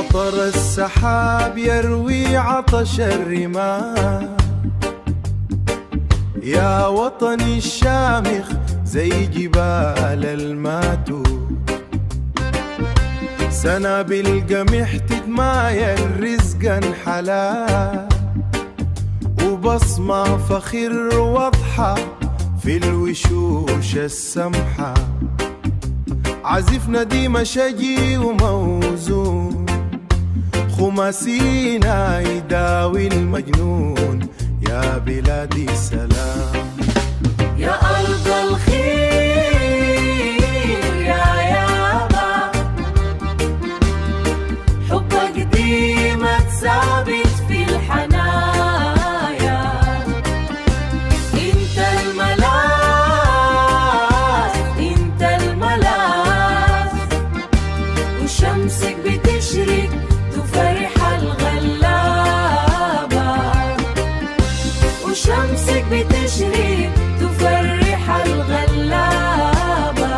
مطر السحاب يروي عطش الرمال، يا وطني الشامخ زي جبال الماتور. سنابل قمح تتمايل رزقا حلال، وبصمة فخر واضحة في الوشوش السمحة. عزفنا ديما شجي وموزون، خماسينا يداوي المجنون. يا بلادي سلام، يا أرض الخير يا يابا، حبك ديما ثابت في الحنايا. انت الملاذ انت الملاذ، وشمسك بتشرق تفرح الغلابة، وشمسك بتشرق تفرح الغلابة.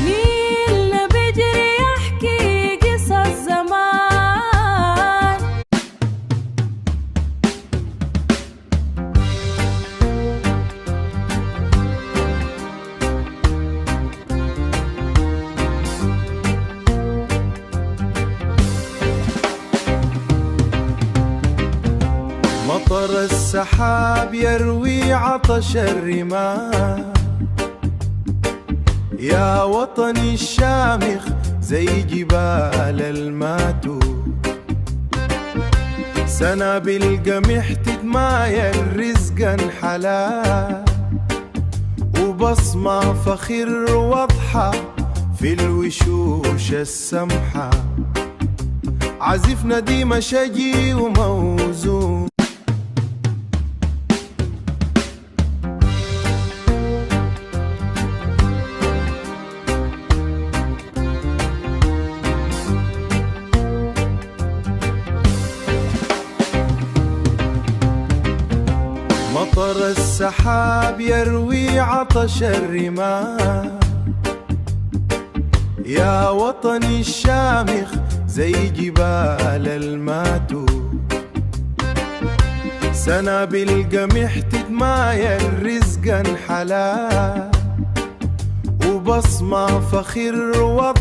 نيلنا بيجري يحكي قصص زمان، مطر السحاب يروي عطش الرمال، يا وطني الشامخ زي جبال الماتور. سنابل قمح تتمايل رزقا حلال، وبصمة فخر واضحة في الوشوش السمحة. عزفنا ديما شجي وموزون، مطر السحاب يروي عطش الرمال، يا وطني الشامخ زي جبال الماتور. سنابل قمح تتمايل رزقا حلال، وبصمة فخر واضحة